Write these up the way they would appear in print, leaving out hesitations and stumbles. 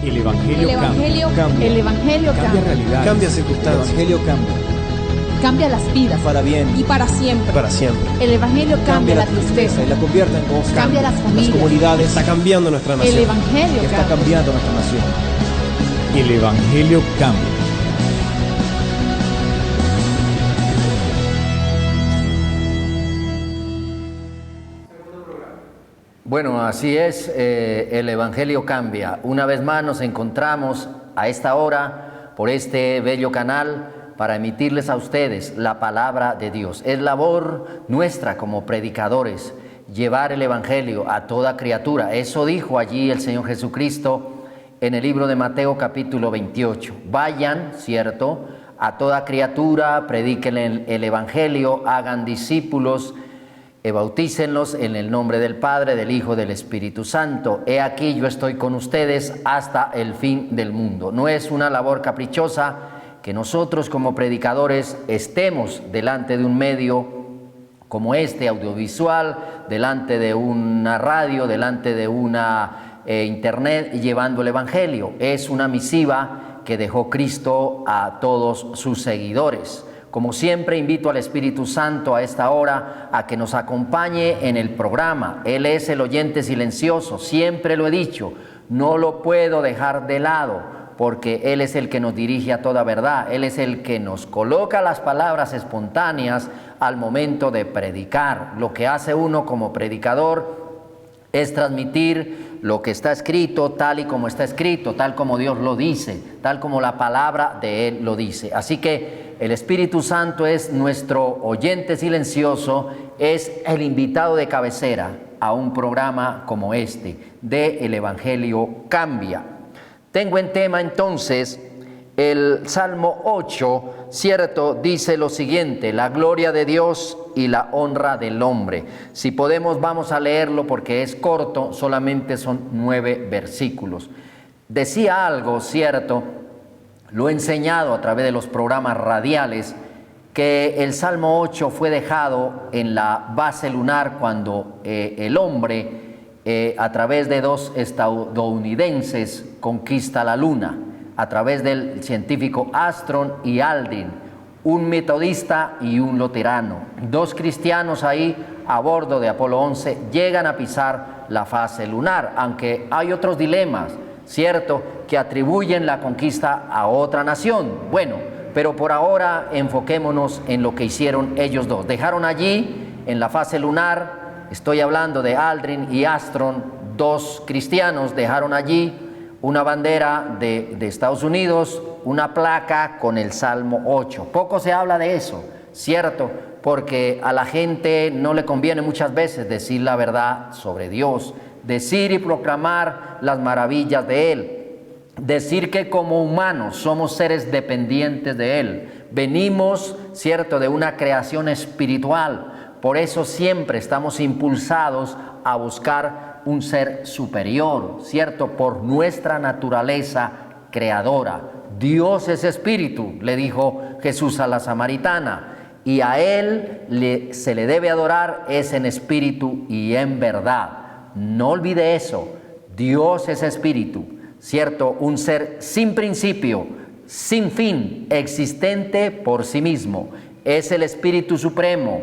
El Evangelio cambia. El Evangelio Cambia cambia. realidades. Cambia circunstancias. El Evangelio cambia. Cambia las vidas. Para bien. Y para siempre. Para siempre. El Evangelio cambia la tristeza. y la convierte en gozo. Cambia las familias. comunidades. Está cambiando nuestra nación. El Evangelio Está cambia. cambiando nuestra nación. El Evangelio cambia. Bueno, así es, el Evangelio cambia. Una vez más nos encontramos a esta hora por este bello canal para emitirles a ustedes la palabra de Dios. Es labor nuestra como predicadores llevar el Evangelio a toda criatura. Eso dijo allí el Señor Jesucristo en el libro de Mateo capítulo 28. Vayan, ¿cierto?, a toda criatura, prediquen el Evangelio, hagan discípulos, bautícenlos en el nombre del Padre, del Hijo, del Espíritu Santo. He aquí yo estoy con ustedes hasta el fin del mundo. No es una labor caprichosa que nosotros como predicadores estemos delante de un medio como este audiovisual, delante de una radio, delante de una internet, llevando el Evangelio. Es una misiva que dejó Cristo a todos sus seguidores. Como siempre, invito al Espíritu Santo a esta hora a que nos acompañe en el programa. Él es el oyente silencioso, siempre lo he dicho, no lo puedo dejar de lado, porque Él es el que nos dirige a toda verdad. Él es el que nos coloca las palabras espontáneas al momento de predicar. Lo que hace uno como predicador es transmitir lo que está escrito tal y como está escrito, tal como Dios lo dice, tal como la palabra de Él lo dice. Así que el Espíritu Santo es nuestro oyente silencioso, es el invitado de cabecera a un programa como este, de El Evangelio Cambia. Tengo en tema entonces el Salmo 8, ¿cierto? Dice lo siguiente: la gloria de Dios y la honra del hombre. Si podemos, vamos a leerlo porque es corto, solamente son 9 versículos. Decía algo, ¿cierto? Lo he enseñado a través de los programas radiales, que el Salmo 8 fue dejado en la base lunar cuando el hombre, a través de 2 estadounidenses, conquista la luna, a través del científico Armstrong y Aldrin, un metodista y un luterano. 2 cristianos ahí a bordo de Apolo 11 llegan a pisar la fase lunar, aunque hay otros dilemas, ¿cierto?, que atribuyen la conquista a otra nación. Bueno, pero por ahora enfoquémonos en lo que hicieron ellos dos. Dejaron allí, en la fase lunar, estoy hablando de Aldrin y Armstrong, 2 cristianos, dejaron allí una bandera de Estados Unidos, una placa con el Salmo 8. Poco se habla de eso, ¿cierto?, porque a la gente no le conviene muchas veces decir la verdad sobre Dios, decir y proclamar las maravillas de Él, decir que como humanos somos seres dependientes de Él. Venimos, ¿cierto?, de una creación espiritual. Por eso siempre estamos impulsados a buscar un ser superior, ¿cierto?, por nuestra naturaleza creadora. Dios es espíritu, le dijo Jesús a la samaritana, y a Él se le debe adorar es en espíritu y en verdad. No olvide eso, Dios es espíritu, ¿cierto? Un ser sin principio, sin fin, existente por sí mismo. Es el Espíritu Supremo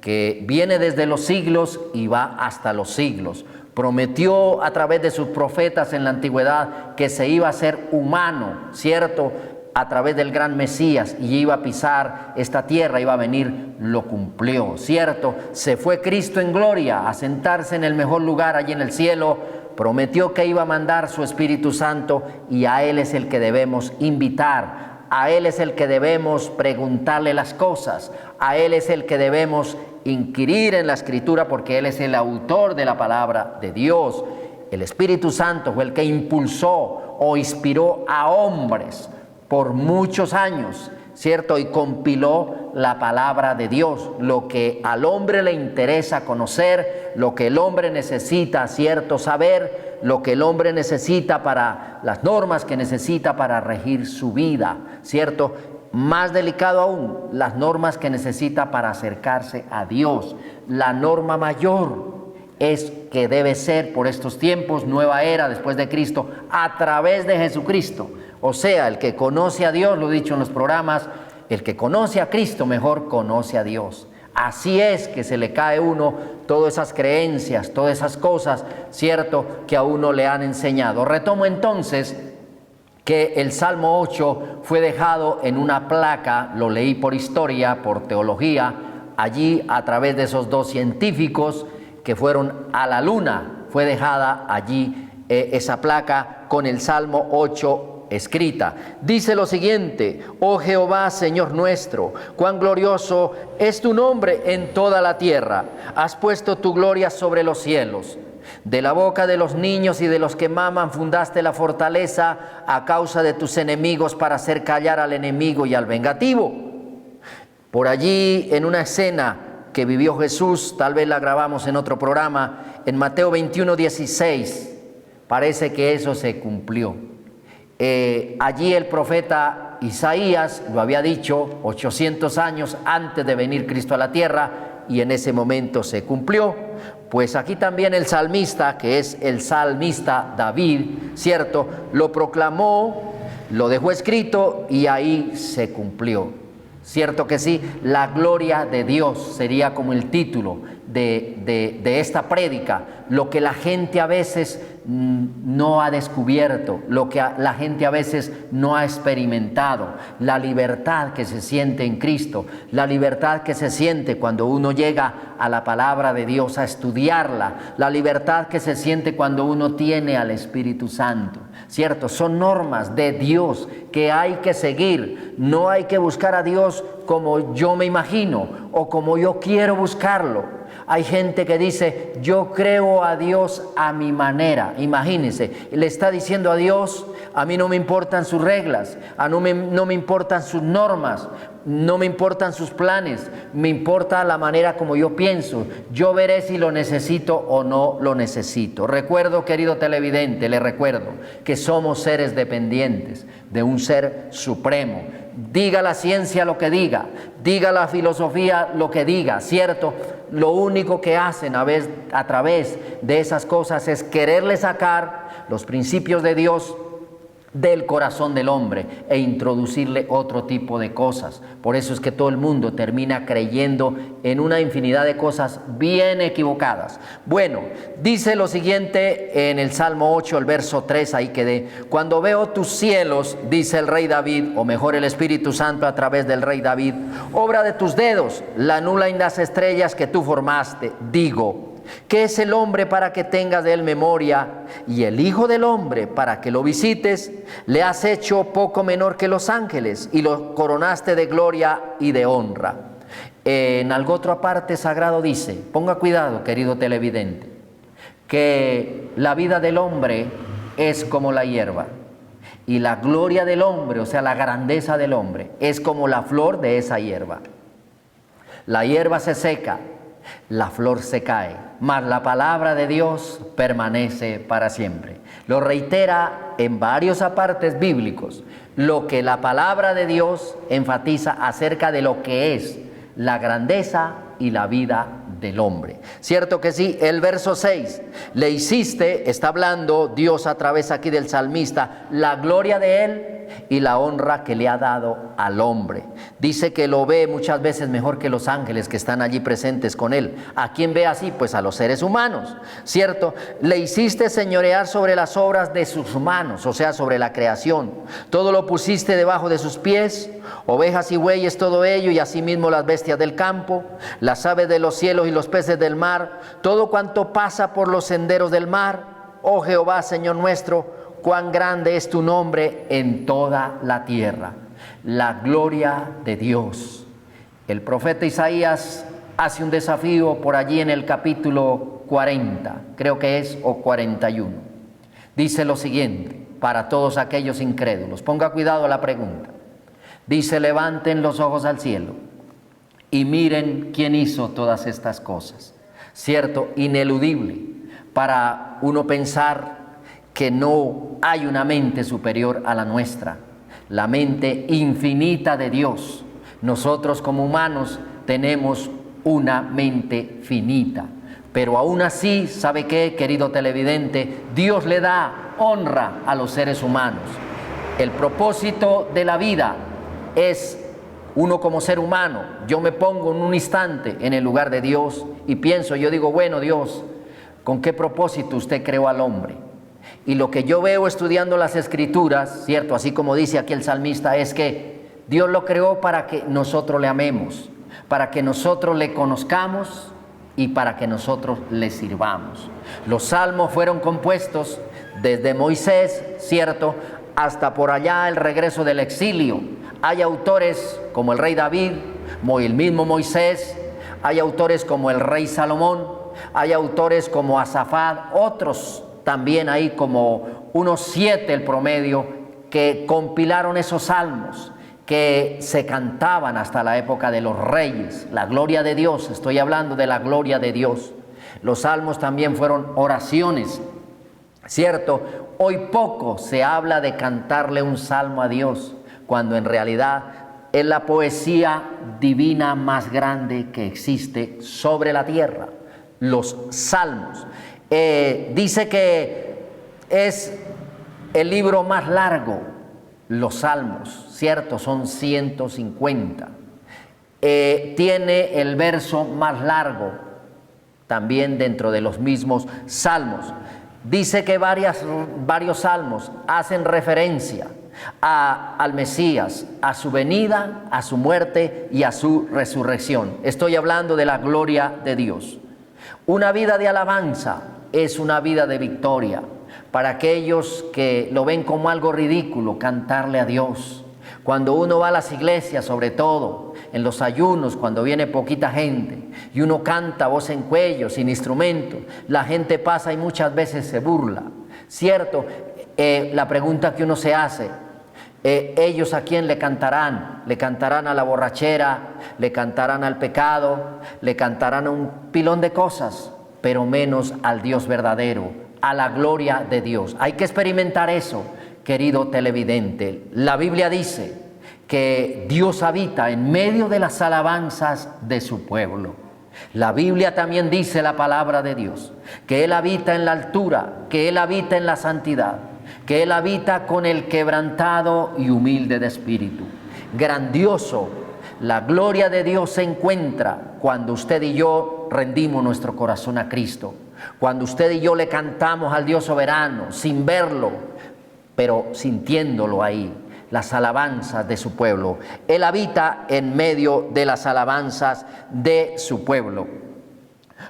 que viene desde los siglos y va hasta los siglos. Prometió a través de sus profetas en la antigüedad que se iba a ser humano, ¿cierto?, a través del gran Mesías, y iba a pisar esta tierra, iba a venir, lo cumplió, ¿cierto? Se fue Cristo en gloria a sentarse en el mejor lugar allí en el cielo, prometió que iba a mandar su Espíritu Santo, y a Él es el que debemos invitar, a Él es el que debemos preguntarle las cosas, a Él es el que debemos inquirir en la Escritura, porque Él es el autor de la palabra de Dios. El Espíritu Santo fue el que impulsó o inspiró a hombres por muchos años, ¿cierto?, y compiló la palabra de Dios, lo que al hombre le interesa conocer, lo que el hombre necesita, ¿cierto?, saber, lo que el hombre necesita para las normas que necesita para regir su vida, ¿cierto? Más delicado aún, las normas que necesita para acercarse a Dios, la norma mayor, es que debe ser por estos tiempos, nueva era después de Cristo, a través de Jesucristo. O sea, el que conoce a Dios, lo he dicho en los programas, el que conoce a Cristo mejor conoce a Dios. Así es que se le cae a uno todas esas creencias, todas esas cosas, cierto, que a uno le han enseñado. Retomo entonces que el Salmo 8 fue dejado en una placa, lo leí por historia, por teología, allí a través de esos dos científicos que fueron a la luna, fue dejada allí esa placa con el Salmo 8 escrita. Dice lo siguiente: oh Jehová, Señor nuestro, cuán glorioso es tu nombre en toda la tierra. Has puesto tu gloria sobre los cielos. De la boca de los niños y de los que maman fundaste la fortaleza a causa de tus enemigos, para hacer callar al enemigo y al vengativo. Por allí, en una escena que vivió Jesús, tal vez la grabamos en otro programa, en Mateo 21:16, parece que eso se cumplió. Allí el profeta Isaías lo había dicho 800 años antes de venir Cristo a la tierra, y en ese momento se cumplió. Pues aquí también el salmista, que es el salmista David, ¿cierto?, lo proclamó, lo dejó escrito y ahí se cumplió. Cierto que sí, la gloria de Dios sería como el título de esta prédica, lo que la gente a veces no ha descubierto, lo que la gente a veces no ha experimentado, la libertad que se siente en Cristo, la libertad que se siente cuando uno llega a la palabra de Dios a estudiarla, la libertad que se siente cuando uno tiene al Espíritu Santo, ¿cierto? Son normas de Dios que hay que seguir, no hay que buscar a Dios como yo me imagino o como yo quiero buscarlo. Hay gente que dice, yo creo a Dios a mi manera. Imagínense, le está diciendo a Dios, a mí no me importan sus reglas, no me importan sus normas, no me importan sus planes, me importa la manera como yo pienso. Yo veré si lo necesito o no lo necesito. Recuerdo, querido televidente, le recuerdo que somos seres dependientes de un ser supremo. Diga la ciencia lo que diga, diga la filosofía lo que diga, ¿cierto? Lo único que hacen a través de esas cosas es quererle sacar los principios de Dios del corazón del hombre e introducirle otro tipo de cosas. Por eso es que todo el mundo termina creyendo en una infinidad de cosas bien equivocadas. Bueno, dice lo siguiente en el Salmo 8, el verso 3, ahí quedé. Cuando veo tus cielos, dice el rey David, o mejor el Espíritu Santo a través del rey David, obra de tus dedos, la luna y las estrellas que tú formaste, digo, ¿qué es el hombre para que tengas de él memoria? Y el Hijo del Hombre para que lo visites. Le has hecho poco menor que los ángeles y lo coronaste de gloria y de honra. En algo otra parte sagrado dice, ponga cuidado, querido televidente, que la vida del hombre es como la hierba y la gloria del hombre, o sea, la grandeza del hombre, es como la flor de esa hierba. La hierba se seca, la flor se cae, mas la palabra de Dios permanece para siempre. Lo reitera en varios apartes bíblicos, lo que la palabra de Dios enfatiza acerca de lo que es la grandeza y la vida del hombre. Cierto que sí. El verso 6, le hiciste, está hablando Dios a través aquí del salmista, la gloria de él y la honra que le ha dado al hombre. Dice que lo ve muchas veces mejor que los ángeles que están allí presentes con él. ¿A quién ve así? Pues a los seres humanos, ¿cierto? Le hiciste señorear sobre las obras de sus manos, o sea, sobre la creación. Todo lo pusiste debajo de sus pies, ovejas y bueyes, todo ello, y asimismo las bestias del campo, las aves de los cielos y los peces del mar, todo cuanto pasa por los senderos del mar. Oh Jehová, Señor nuestro, cuán grande es tu nombre en toda la tierra. La gloria de Dios. El profeta Isaías hace un desafío por allí en el capítulo 40, creo que es, o 41. Dice lo siguiente, para todos aquellos incrédulos. Ponga cuidado a la pregunta. Dice, levanten los ojos al cielo y miren quién hizo todas estas cosas. Cierto, ineludible para uno pensar que no hay una mente superior a la nuestra, la mente infinita de Dios. Nosotros como humanos tenemos una mente finita, Pero aún así, ¿sabe qué, querido televidente? Dios le da honra a los seres humanos. El propósito de la vida es uno como ser humano. Yo me pongo en un instante en el lugar de Dios y pienso, yo digo, bueno, Dios, ¿con qué propósito usted creó al hombre? Y lo que yo veo estudiando las Escrituras, ¿cierto? Así como dice aquí el salmista, es que Dios lo creó para que nosotros le amemos, para que nosotros le conozcamos y para que nosotros le sirvamos. Los salmos fueron compuestos desde Moisés, ¿cierto?, hasta por allá el regreso del exilio. Hay autores como el rey David, como el mismo Moisés, hay autores como el rey Salomón, hay autores como Asafat, otros también hay como unos 7 el promedio que compilaron esos salmos que se cantaban hasta la época de los reyes. La gloria de Dios, estoy hablando de la gloria de Dios. Los salmos también fueron oraciones, ¿cierto? Hoy poco se habla de cantarle un salmo a Dios, cuando en realidad es la poesía divina más grande que existe sobre la tierra, los salmos. Dice que es el libro más largo, los salmos, ¿cierto? Son 150. Tiene el verso más largo, también dentro de los mismos salmos. Dice que varios salmos hacen referencia al Mesías, a su venida, a su muerte y a su resurrección. Estoy hablando de la gloria de Dios. Una vida de alabanza es una vida de victoria. Para aquellos que lo ven como algo ridículo, cantarle a Dios. Cuando uno va a las iglesias, sobre todo en los ayunos, cuando viene poquita gente y uno canta voz en cuello, sin instrumento, la gente pasa y muchas veces se burla, ¿cierto? La pregunta que uno se hace, ¿ellos a quién le cantarán? ¿Le cantarán a la borrachera? ¿Le cantarán al pecado? ¿Le cantarán a un pilón de cosas? Pero menos al Dios verdadero, a la gloria de Dios. Hay que experimentar eso, querido televidente. La Biblia dice que Dios habita en medio de las alabanzas de su pueblo. La Biblia también dice, la palabra de Dios, que Él habita en la altura, que Él habita en la santidad, que Él habita con el quebrantado y humilde de espíritu. Grandioso, la gloria de Dios se encuentra cuando usted y yo rendimos nuestro corazón a Cristo, cuando usted y yo le cantamos al Dios soberano, sin verlo, pero sintiéndolo ahí, las alabanzas de su pueblo. Él habita en medio de las alabanzas de su pueblo.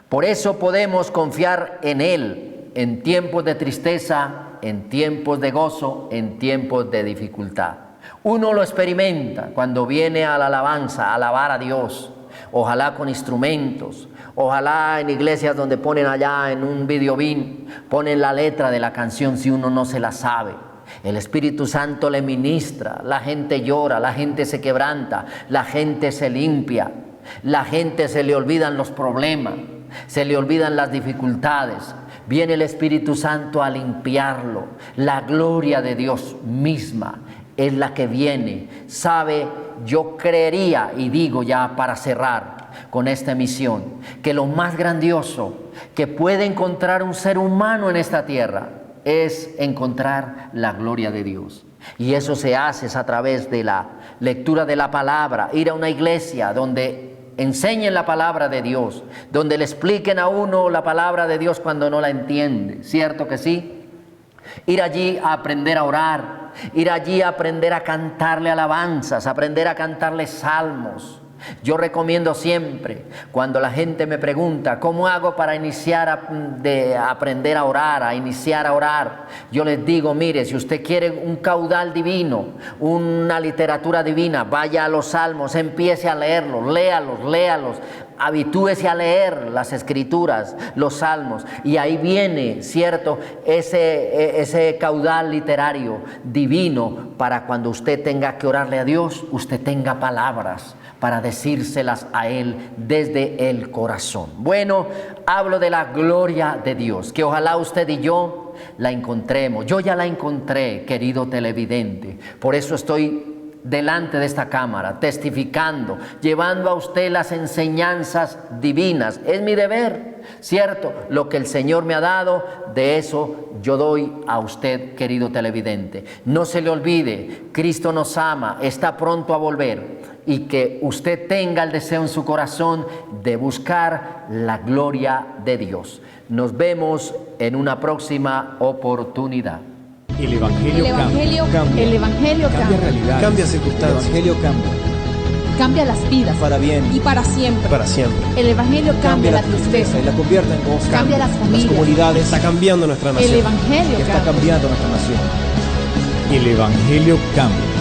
Por eso podemos confiar en Él en tiempos de tristeza, en tiempos de gozo, en tiempos de dificultad. Uno lo experimenta cuando viene a la alabanza, a alabar a Dios, ojalá con instrumentos, ojalá en iglesias donde ponen allá en un videobin, ponen la letra de la canción si uno no se la sabe. El Espíritu Santo le ministra, la gente llora, la gente se quebranta, la gente se limpia, la gente se le olvidan los problemas, se le olvidan las dificultades. Viene el Espíritu Santo a limpiarlo. La gloria de Dios misma es la que viene. Sabe, yo creería, y digo ya para cerrar con esta emisión, que lo más grandioso que puede encontrar un ser humano en esta tierra es encontrar la gloria de Dios. Y eso se hace a través de la lectura de la palabra, ir a una iglesia donde enseñen la palabra de Dios, donde le expliquen a uno la palabra de Dios cuando no la entiende, ¿cierto que sí? Ir allí a aprender a orar, ir allí a aprender a cantarle alabanzas, aprender a cantarle salmos. Yo recomiendo siempre, cuando la gente me pregunta, ¿cómo hago para iniciar a aprender a orar, a iniciar a orar? Yo les digo, mire, si usted quiere un caudal divino, una literatura divina, vaya a los salmos, empiece a leerlos, léalos, habitúese a leer las escrituras, los salmos, y ahí viene, ¿cierto?, ese caudal literario divino para cuando usted tenga que orarle a Dios, usted tenga palabras para decírselas a Él desde el corazón. Bueno, hablo de la gloria de Dios, que ojalá usted y yo la encontremos. Yo ya la encontré, querido televidente. Por eso estoy delante de esta cámara, testificando, llevando a usted las enseñanzas divinas. Es mi deber, ¿cierto? Lo que el Señor me ha dado, de eso yo doy a usted, querido televidente. No se le olvide, Cristo nos ama, está pronto a volver, y que usted tenga el deseo en su corazón de buscar la gloria de Dios. Nos vemos en una próxima oportunidad. El Evangelio cambia. El Evangelio Cambia cambia. realidades. Cambia circunstancias. El Evangelio cambia. Cambia las vidas. Para bien, Y para siempre. para siempre. El Evangelio cambia la tristeza. y la convierte en gozo. Cambia las Las familias. comunidades. Está cambiando nuestra nación. El Evangelio Está cambia. cambiando nuestra nación. El Evangelio cambia.